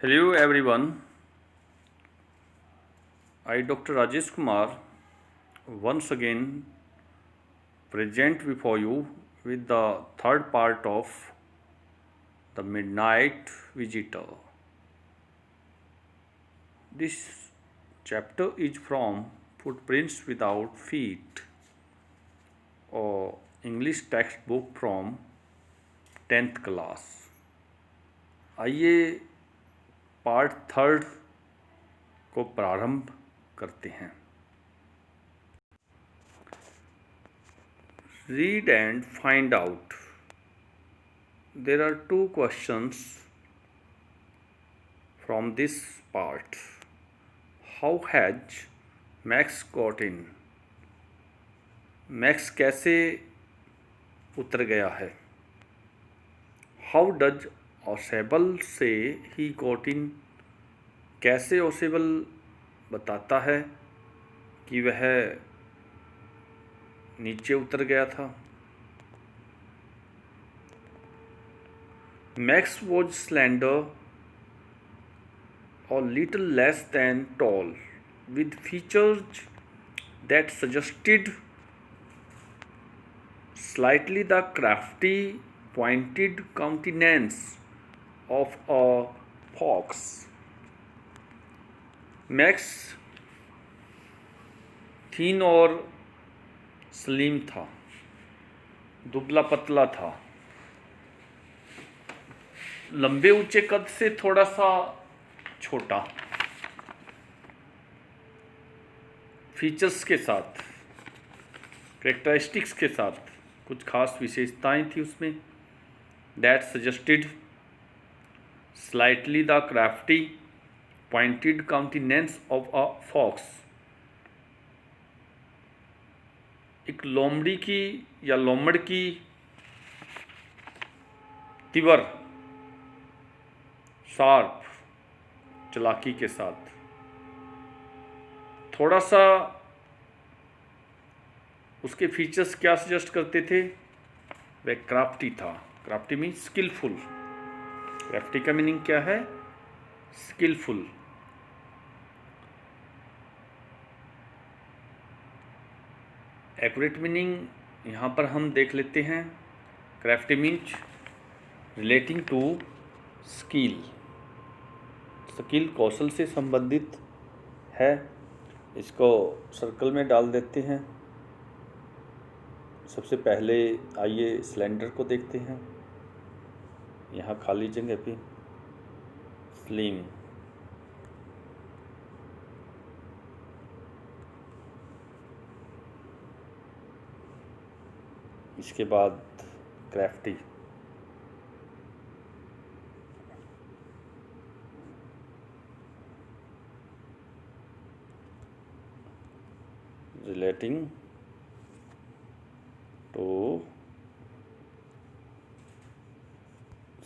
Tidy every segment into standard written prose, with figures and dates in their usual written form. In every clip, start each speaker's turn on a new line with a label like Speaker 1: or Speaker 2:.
Speaker 1: Hello everyone, I Dr. Rajesh Kumar once again present before you with the third part of The Midnight Visitor. This chapter is from Footprints Without Feet, a English textbook from 10th class. आइए part third को प्रारंभ करते हैं. Read and find out. There are two questions from this part. How has Max got in? Max कैसे उतर गया है? How does Osable say he got in? कैसे Osable बताता है कि वह नीचे उतर गया था? Max was slender, a little less than tall, with features that suggested slightly the crafty, pointed countenance of a fox. Max थीन और स्लिम था, दुबला पतला था, लंबे ऊंचे कद से थोड़ा सा छोटा, फीचर्स के साथ, कैरेक्टरिस्टिक्स के साथ कुछ खास विशेषताएं थी उसमें. That suggested slightly the crafty pointed countenance of a fox. एक लोमड़ी की या लोमड़ की तिवर, शार्प, चालाकी के साथ. थोड़ा सा उसके फीचर्स क्या सजेस्ट करते थे? वह क्राफ्टी था. Crafty means skillful. क्राफ्टी का मीनिंग क्या है? स्किलफुल. एक्यूरेट मीनिंग यहाँ पर हम देख लेते हैं. Crafty means relating to skill. Skill कौशल से संबंधित है. इसको सर्कल में डाल देते हैं. सबसे पहले आइए स्लेंडर को देखते हैं. यहाँ खाली जगह पे स्लिम, इसके बाद crafty, relating to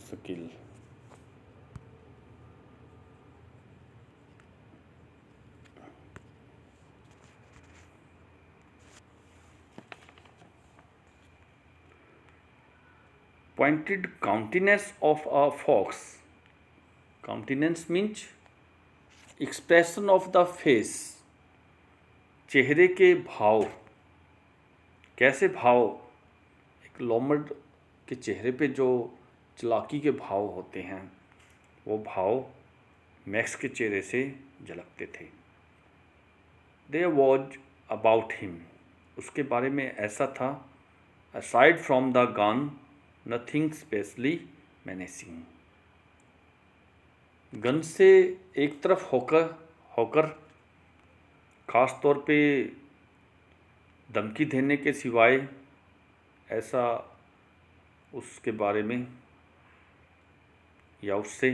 Speaker 1: skill. Pointed countenance of a fox. Countenance means expression of the face. चेहरे के भाव. कैसे भाव? एक लोमड़ के चेहरे पे जो चालाकी के भाव होते हैं, वो भाव मैक्स के चेहरे से झलकते थे. There was about him. उसके बारे में ऐसा था. Aside from the gun, nothing specially menacing. Gun से एक तरफ होकर खास तौर पे धमकी देने के सिवाय ऐसा उसके बारे में या उससे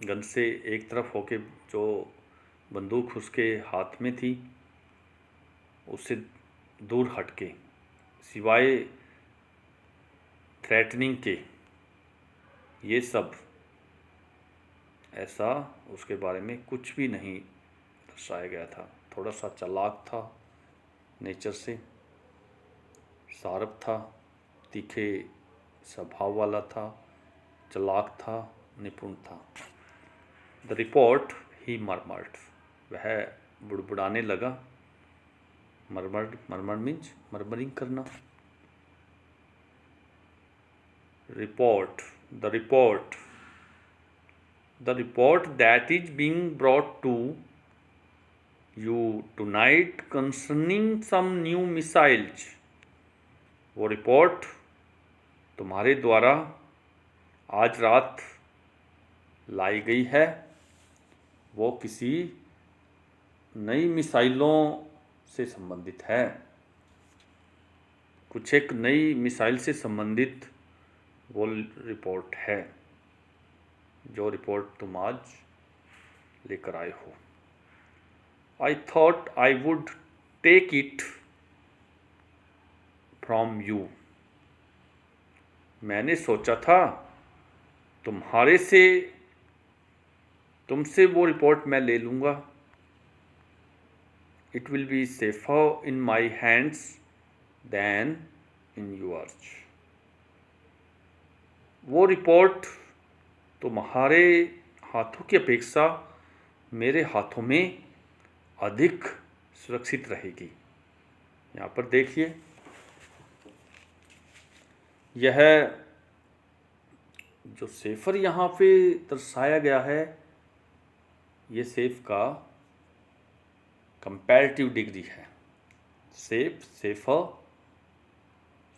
Speaker 1: गन से एक तरफ होके जो बंदूक उसके हाथ में थी उससे दूर हटके सिवाय थ्रेटनिंग के, ये सब ऐसा उसके बारे में कुछ भी नहीं दर्शाया गया था. थोड़ा सा चालाक था नेचर से, शार्प था, तीखे स्वभाव वाला था, चालाक था, निपुण था। द रिपोर्ट ही मरमर्ड, वह बुड़बुड़ाने लगा। मरमर मीन्स मरमरिंग करना। Report, the report that is being brought to you tonight concerning some new missiles, वो रिपोर्ट तुम्हारे द्वारा आज रात लाई गई है, वो किसी नई मिसाइलों से संबंधित है। कुछ एक नई मिसाइल से संबंधित वो रिपोर्ट है, जो रिपोर्ट तुम आज लेकर आए हो। I thought I would take it from you, मैंने सोचा था तुमसे वो रिपोर्ट मैं ले लूँगा। It will be safer in my hands than in yours, वो रिपोर्ट तुम्हारे हाथों की अपेक्षा मेरे हाथों में अधिक सुरक्षित रहेगी। यहाँ पर देखिए, यह जो सेफर यहाँ पे दर्शाया गया है, ये सेफ का कंपैरेटिव डिग्री है। Safe, safer,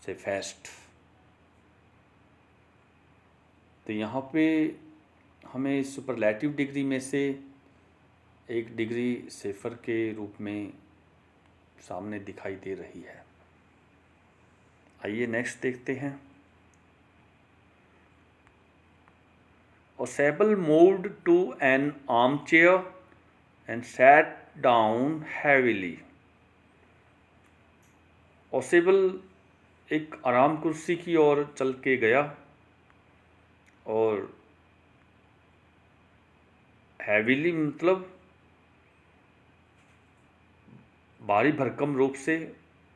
Speaker 1: safest. तो यहाँ पे हमें सुपरलैटिव डिग्री में से एक डिग्री सेफर के रूप में सामने दिखाई दे रही है। आइए नेक्स्ट देखते हैं। ओसेबल moved to an arm chair and sat down heavily, ओसेबल एक आराम कुर्सी की ओर चल के गया और हैवीली मतलब भारी भरकम रूप से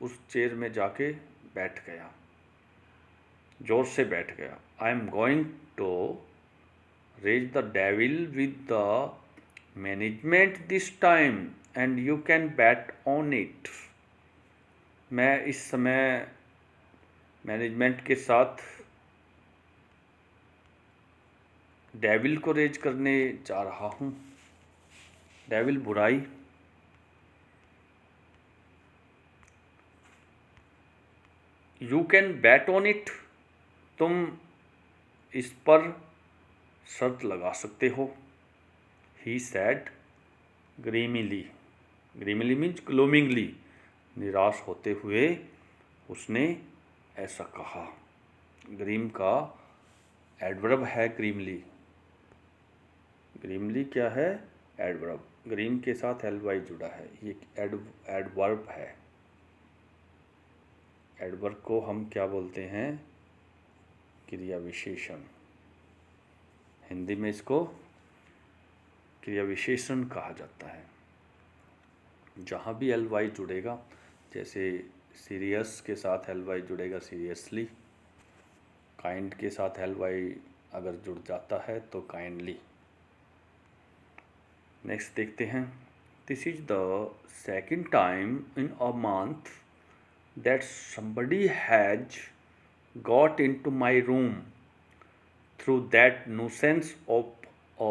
Speaker 1: उस चेयर में जाके बैठ गया, जोर से बैठ गया। I am going to raise the devil with the management this time and you can bet on it, मैं इस समय मैनेजमेंट के साथ डेविल को रेज करने जा रहा हूँ। डेविल बुराई, you can bet on it, तुम इस पर शर्त लगा सकते हो। ही सैड ग्रीमिली, ग्रीमिली मीन्स ग्लोमिंगली, निराश होते हुए उसने ऐसा कहा। ग्रीम का एडवर्ब है ग्रीमली। ग्रीमली क्या है? एडवर्ब। ग्रीम के साथ ly जुड़ा है, ये एडवर्ब है। एडवर्ब को हम क्या बोलते हैं? क्रिया विशेषण। हिंदी में इसको क्रिया विशेषण कहा जाता है। जहाँ भी ly जुड़ेगा, जैसे सीरियस के साथ ly जुड़ेगा सीरियसली, काइंड के साथ ly अगर जुड़ जाता है तो काइंडली। नेक्स्ट देखते हैं। This is the second time in a month that somebody has got into my room through that nuisance of a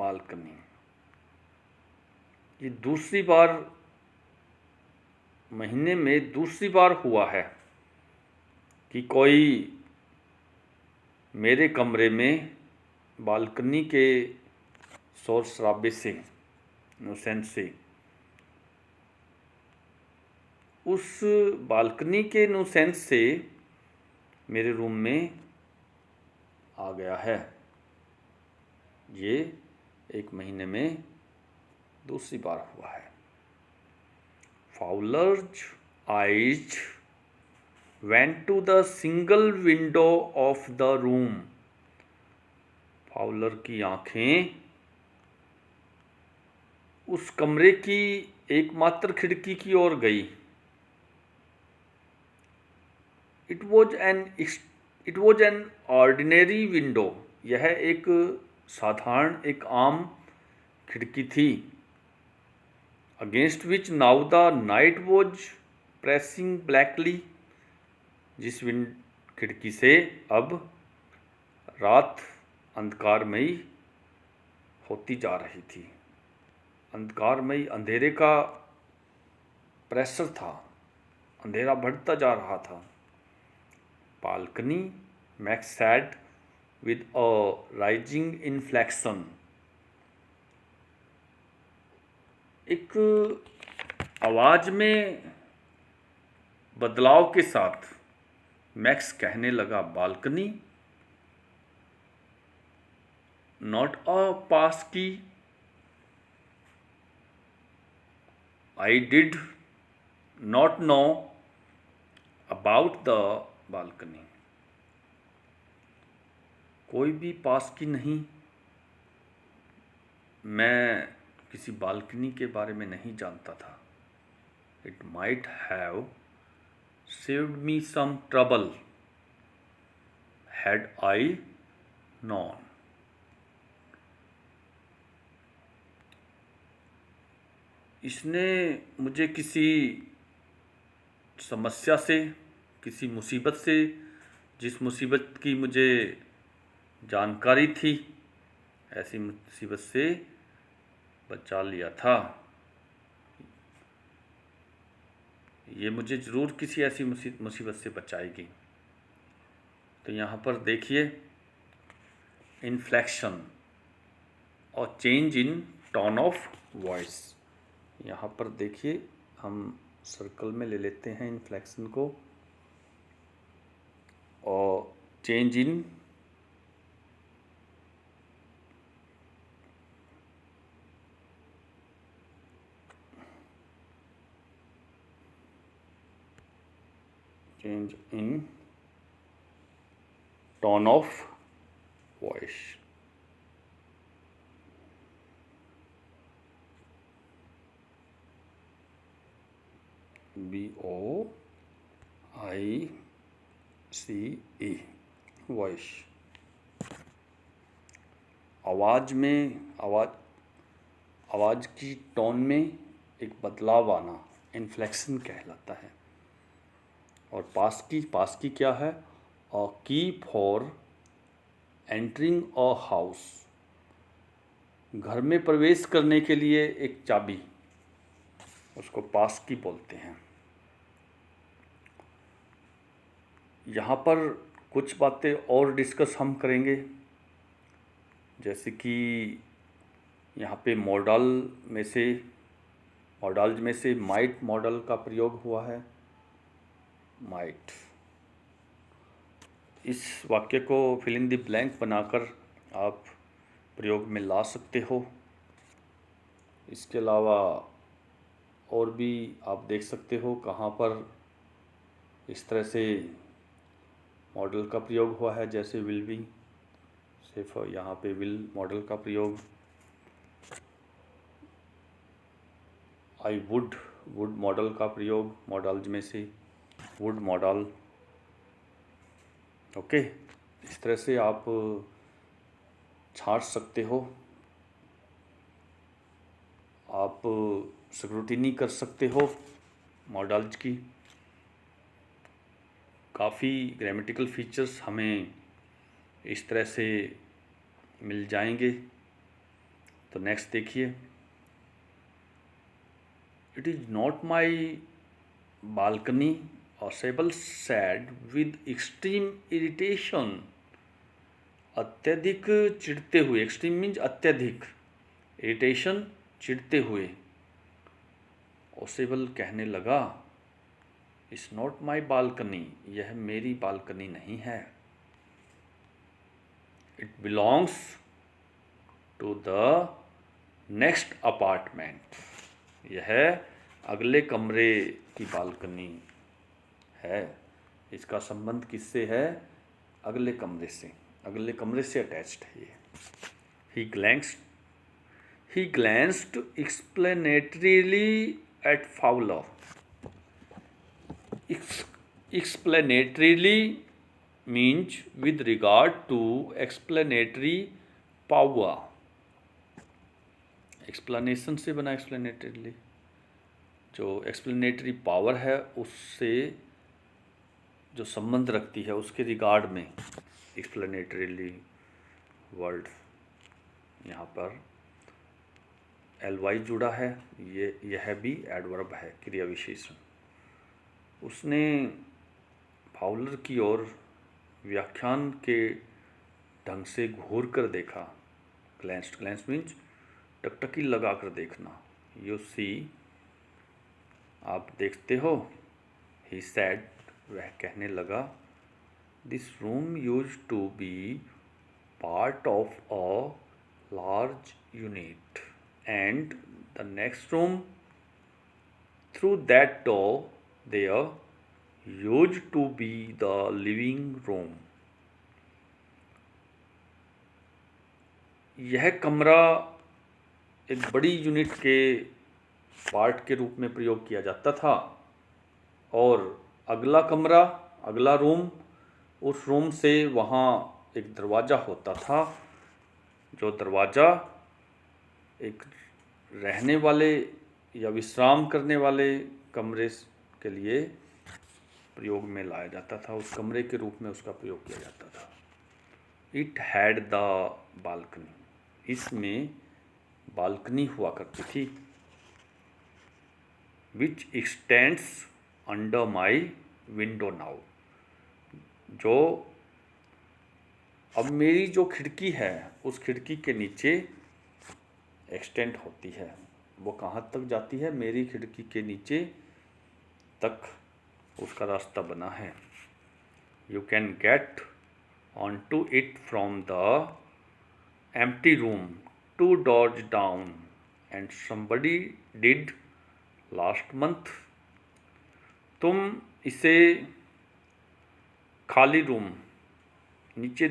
Speaker 1: balcony, ये दूसरी बार, महीने में दूसरी बार हुआ है कि कोई मेरे कमरे में बालकनी के शोर शराबे से, नुसेंस से, उस बालकनी के नुसेंस से मेरे रूम में आ गया है। ये एक महीने में दूसरी बार हुआ है। Fowler's eyes went to the single window of the room, Fowler की आंखें उस कमरे की एकमात्र खिड़की की ओर गई। It was an ordinary window, यह एक साधारण एक आम खिड़की थी। Against which now the night was pressing blackly, जिस खिड़की से अब रात अंधकारमयी होती जा रही थी। अंधकारमयी, अंधेरे का प्रेशर था, अंधेरा बढ़ता जा रहा था। Balcony max sad with a rising inflection. एक आवाज में बदलाव के साथ मैक्स कहने लगा, बालकनी नॉट अ पास की, I did not know about the balcony. कोई भी पास की नहीं, मैं किसी बालकनी के बारे में नहीं जानता था। It might have saved me some trouble had I known. इसने मुझे किसी समस्या से, किसी मुसीबत से, जिस मुसीबत की मुझे जानकारी थी, ऐसी मुसीबत से बचा लिया था। ये मुझे ज़रूर किसी ऐसी मुसीबत से बचाएगी। तो यहाँ पर देखिए इन्फ्लेक्शन और change in tone of voice. यहाँ पर देखिए, हम सर्कल में ले लेते हैं इन्फ्लेक्शन को, और change in tone of voice. VOICE voice. आवाज़ में, आवाज़ की टोन में एक बदलाव आना इन्फ्लेक्शन कहलाता है। और पास की क्या है? अ की फॉर एंटरिंग अ हाउस, घर में प्रवेश करने के लिए एक चाबी, उसको पास की बोलते हैं। यहाँ पर कुछ बातें और डिस्कस हम करेंगे, जैसे कि यहाँ पे मॉडल्स में से माइट मॉडल का प्रयोग हुआ है। माइट, इस वाक्य को फिल इन द ब्लैंक बनाकर आप प्रयोग में ला सकते हो। इसके अलावा और भी आप देख सकते हो कहाँ पर इस तरह से मॉडल का प्रयोग हुआ है, जैसे विल बी, सिर्फ यहाँ पे विल मॉडल का प्रयोग। आई वुड मॉडल का प्रयोग, मॉडल्स में से वुड मॉडल। ओके, इस तरह से आप छांट सकते हो, आप स्क्रूटिनी कर सकते हो मॉडल्स की। काफ़ी ग्रामेटिकल फीचर्स हमें इस तरह से मिल जाएंगे। तो नेक्स्ट देखिए, it is not my balcony, Sable said with extreme irritation. अत्यधिक चिढ़ते हुए, एक्सट्रीम मीन्स अत्यधिक, इरिटेशन चिढ़ते हुए। ओसेबल कहने लगा, इट्स नॉट माई बालकनी, यह मेरी बालकनी नहीं है। It belongs to the next apartment, यह अगले कमरे की बालकनी है। इसका संबंध किससे है? अगले कमरे से, अगले कमरे से अटैच्ड है ये। He glanced explanatorily at Fowler. Explanatorily means with regard to, explanatory power, explanation से बना एक्सप्लेनेटरीली, जो एक्सप्लेनेटरी पावर है उससे जो संबंध रखती है उसके रिगार्ड में एक्सप्लेनेटरीली वर्ड। यहाँ पर ly जुड़ा है, यह भी एडवर्ब है, क्रिया विशेषण। उसने फाउलर की ओर व्याख्यान के ढंग से घूर कर देखा। ग्लैंस्ड, ग्लैंस मीन्स टकटकी लगा कर देखना। यू सी, आप देखते हो। ही सैड, वह कहने लगा, this room use to be part of a large unit and the next room through that door there use to be the living room. यह कमरा एक बड़ी यूनिट के पार्ट के रूप में प्रयोग किया जाता था और अगला कमरा, अगला रूम, उस रूम से वहाँ एक दरवाज़ा होता था, जो दरवाज़ा एक रहने वाले या विश्राम करने वाले कमरे के लिए प्रयोग में लाया जाता था, उस कमरे के रूप में उसका प्रयोग किया जाता था। इट हैड द बालकनी, इसमें बालकनी हुआ करती थी। विच x tends under my window now, जो अब मेरी जो खिड़की है उस खिड़की के नीचे एक्सटेंड होती है। वो कहाँ तक जाती है? मेरी खिड़की के नीचे तक उसका रास्ता बना है। You can get on to it from the empty room 2 doors down and somebody did last month। तुम इसे खाली रूम, नीचे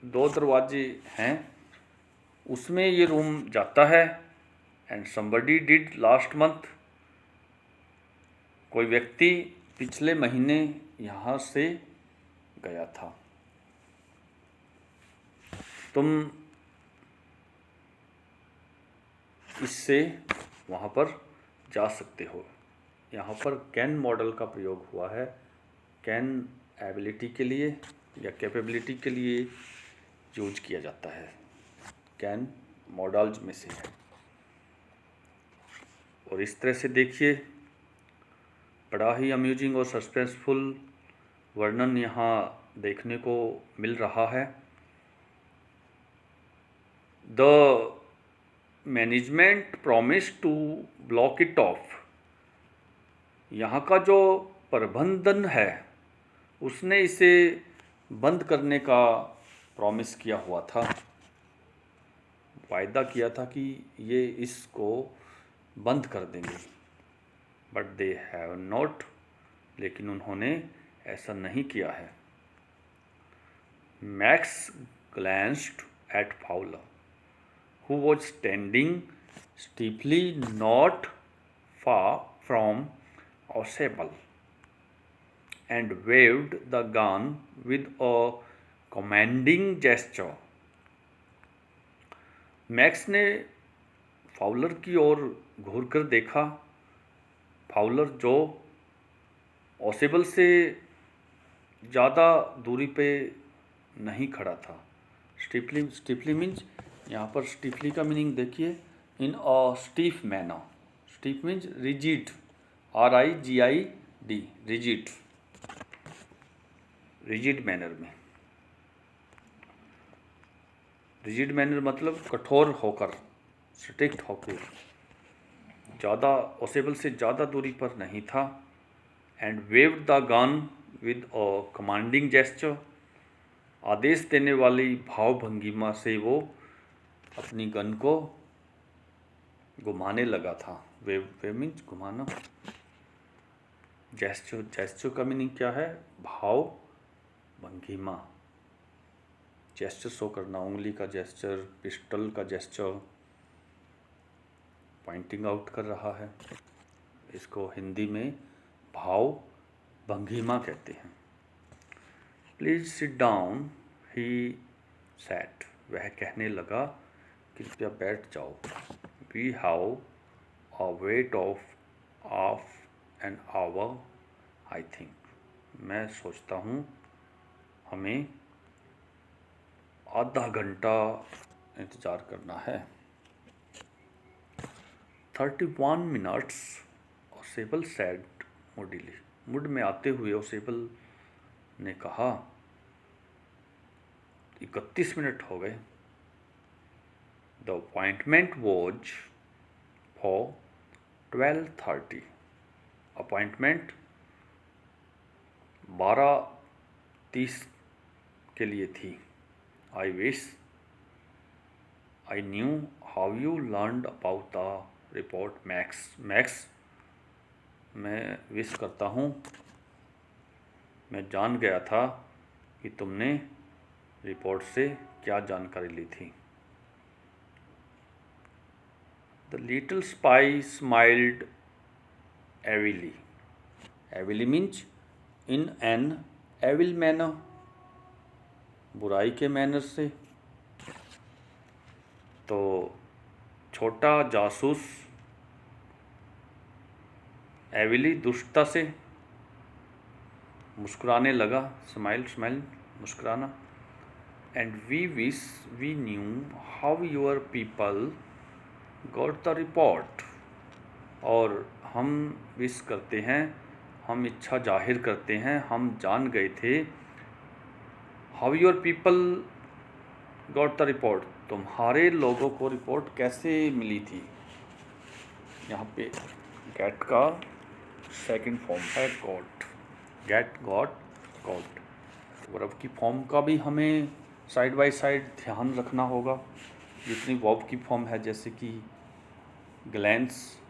Speaker 1: 2 दरवाजे हैं, उसमें ये रूम जाता है। and somebody did last month, कोई व्यक्ति पिछले महीने यहाँ से गया था। तुम इससे वहाँ पर जा सकते हो। यहाँ पर कैन मॉडल का प्रयोग हुआ है। कैन एबिलिटी के लिए या कैपेबिलिटी के लिए यूज किया जाता है। कैन मॉडल्स में से है। और इस तरह से देखिए, बड़ा ही अम्यूजिंग और सस्पेंसफुल वर्णन यहाँ देखने को मिल रहा है। The management promise to block it off, यहाँ का जो प्रबंधन है उसने इसे बंद करने का प्रॉमिस किया हुआ था, वायदा किया था कि ये इसको बंद कर देंगे। बट दे हैव नॉट, लेकिन उन्होंने ऐसा नहीं किया है। Max glanced at Fowler who was standing stiffly not far from Osable and waved the gun with a commanding gesture। Max ने फाउलर की ओर घूर कर देखा। फाउलर जो ओसेबल से ज़्यादा दूरी पे नहीं खड़ा था। स्टिफली मीन्स, यहाँ पर स्टीफली का मीनिंग देखिए, in a stiff manner. Stiff means rigid, RIGID, rigid, rigid manner में। रिजिड मैनर मतलब कठोर होकर, स्ट्रिक्ट होकर, ज़्यादा ओसेबल से ज़्यादा दूरी पर नहीं था। And waved the gun with a commanding gesture, आदेश देने वाली भाव भंगिमा से वो अपनी गन को घुमाने लगा था। वेव मीन्स घुमाना। जेस्चर का मीनिंग क्या है? भाव भंगिमा, जेस्चर शो करना, उंगली का जेस्चर, पिस्टल का जेस्चर, पॉइंटिंग आउट कर रहा है। इसको हिंदी में भाव भंगिमा कहते हैं। Please sit down, he sat, वह कहने लगा, कृपया बैठ जाओ। We have a wait of an hour I think. मैं सोचता हूँ हमें आधा घंटा इंतज़ार करना है। 31 मिनट्स ओसेबल सैड मूडीली। मूड में आते हुए ओसेबल ने कहा 31 मिनट हो गए। The appointment was for 12:30। Appointment 12:30 के लिए थी। I wish I knew how you learned about the report max. Max, मैं विश करता हूँ मैं जान गया था कि तुमने रिपोर्ट से क्या जानकारी ली थी। The little spy smiled evilly. Evilly means in an evil manner, बुराई के मैनर से। तो छोटा जासूस एविली दुष्टता से मुस्कुराने लगा। स्माइल मुस्कुराना। And we wish we knew how your people got the report. और हम विश करते हैं, हम इच्छा जाहिर करते हैं, हम जान गए थे how your people got the report, तुम्हारे लोगों को रिपोर्ट कैसे मिली थी। यहाँ पे गेट का सेकंड फॉर्म है got. Get, got, got. Verb की फॉर्म का भी हमें साइड बाय साइड ध्यान रखना होगा। जितनी वर्ब की फॉर्म है, जैसे कि glance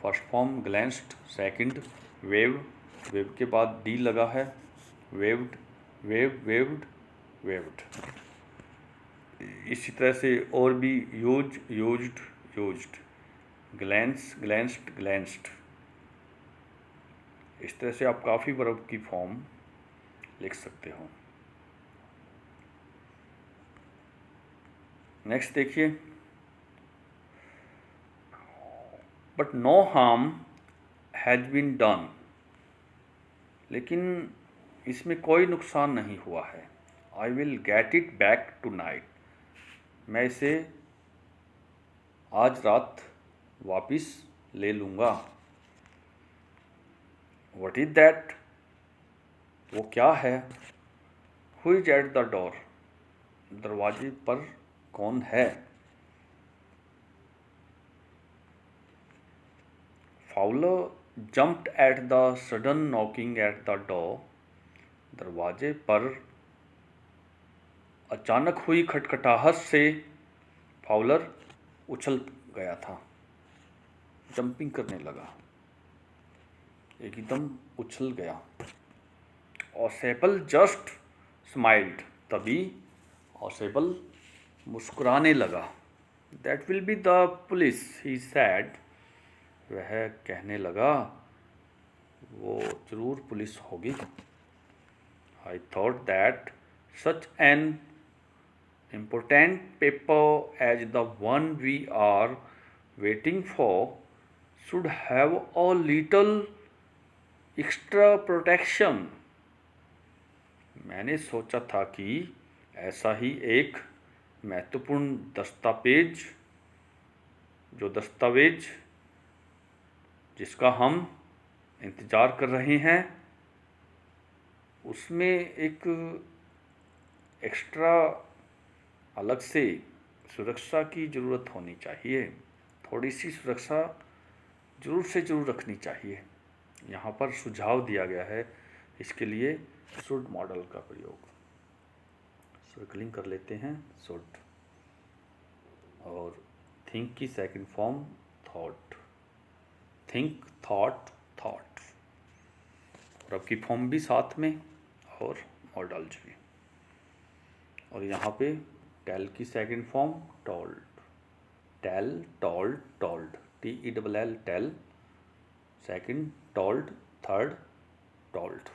Speaker 1: first form, glanced second, wave, wave के बाद डी लगा है, वेव्ड, वेव्ड, वेव्ड। इसी तरह से और भी यूज्ड, ग्लैंस, ग्लैंस्ड, ग्लैंस्ड। इस तरह से आप काफ़ी वर्ब की फॉर्म लिख सकते हो। नेक्स्ट देखिए, but no harm has been done. लेकिन इसमें कोई नुकसान नहीं हुआ है। I will get it back tonight. मैं इसे आज रात वापिस ले लूँगा। What is that? वो क्या है? Who is at the door? दरवाजे पर कौन है? Fowler jumped at the sudden knocking at the door. दरवाजे पर अचानक हुई खटखटाहट से फाउलर उछल गया था, जंपिंग करने लगा, एकदम उछल गया। ओसेबल जस्ट स्माइल्ड। तभी ओसेबल मुस्कुराने लगा। That will be the police, he sad. वह कहने लगा वो जरूर पुलिस होगी। I thought that such an important paper as the one we are waiting for should have a little extra protection। मैंने सोचा था कि ऐसा ही एक महत्वपूर्ण दस्तावेज जिसका हम इंतज़ार कर रहे हैं, उसमें एक एक्स्ट्रा अलग से सुरक्षा की ज़रूरत होनी चाहिए। थोड़ी सी सुरक्षा ज़रूर से ज़रूर रखनी चाहिए। यहाँ पर सुझाव दिया गया है, इसके लिए शुड मॉडल का प्रयोग। सर्कलिंग कर लेते हैं शुड। और थिंक की second form thought. Think, thought, thought. और अब की फॉर्म भी साथ में और मॉडल्स भी। और यहाँ पे टेल की second form told. Tell, told, told, TELL, tell. Second told, third told.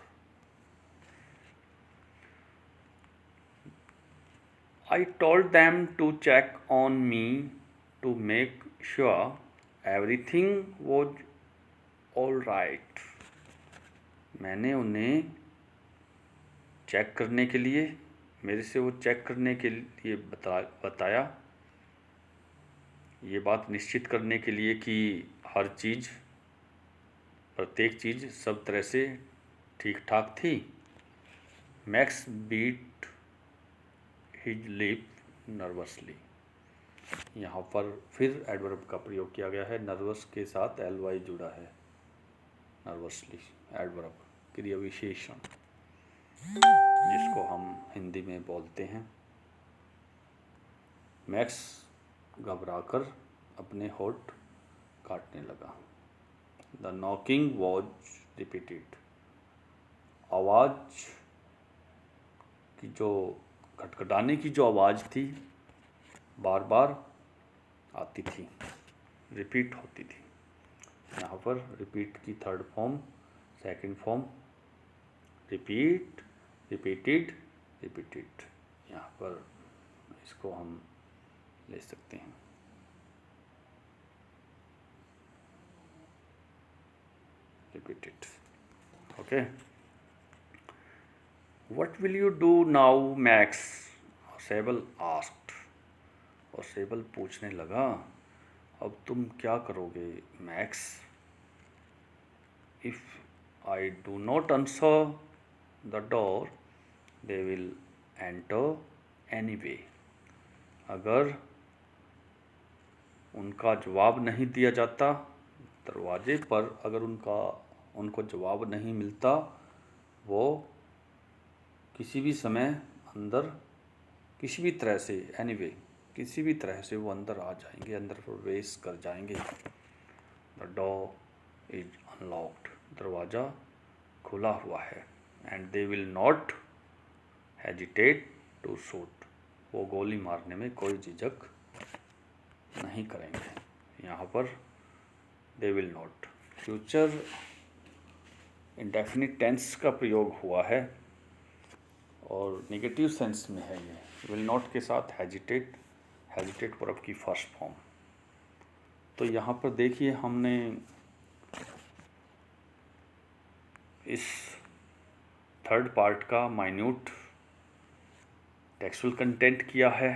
Speaker 1: I told them to check on me to make sure everything was all right. मैंने उन्हें चेक करने के लिए, मेरे से वो चेक करने के लिए बताया, ये बात निश्चित करने के लिए कि हर चीज़, प्रत्येक चीज़ सब तरह से ठीक ठाक थी। Max bit his lip nervously. यहाँ पर फिर एडवर्ब का प्रयोग किया गया है, नर्वस के साथ ly जुड़ा है, नर्वसली एडवर्ब, क्रिया विशेषण, जिसको हम हिंदी में बोलते हैं। मैक्स घबराकर अपने होठ काटने लगा। The knocking was repeated. आवाज़ की जो, खटखटाने की जो आवाज़ थी बार बार आती थी, रिपीट होती थी। यहाँ पर रिपीट की third form, second form, repeat, repeated, repeated, यहाँ पर इसको हम ले सकते हैं। Repeated. Okay, what will you do now Max, Sable asked. और सेबल पूछने लगा, अब तुम क्या करोगे Max. If I do not answer the door they will enter anyway. अगर उनका जवाब नहीं दिया जाता, दरवाजे पर अगर उनको जवाब नहीं मिलता, वो किसी भी समय अंदर, किसी भी तरह से, एनीवे, किसी भी तरह से वो अंदर आ जाएंगे, अंदर प्रवेश कर जाएंगे। The door is unlocked. दरवाज़ा खुला हुआ है। And they will not hesitate to shoot. वो गोली मारने में कोई झिझक नहीं करेंगे। यहाँ पर they will not, future indefinite tense का प्रयोग हुआ है और नेगेटिव सेंस में है ये। विल नॉट के साथ हेजिटेट, हेजिटेट वर्ब की फर्स्ट फॉर्म। तो यहाँ पर देखिए, हमने इस थर्ड पार्ट का माइन्यूट टेक्सुअल कंटेंट किया है।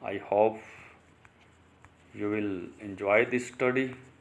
Speaker 1: I hope you will enjoy this study.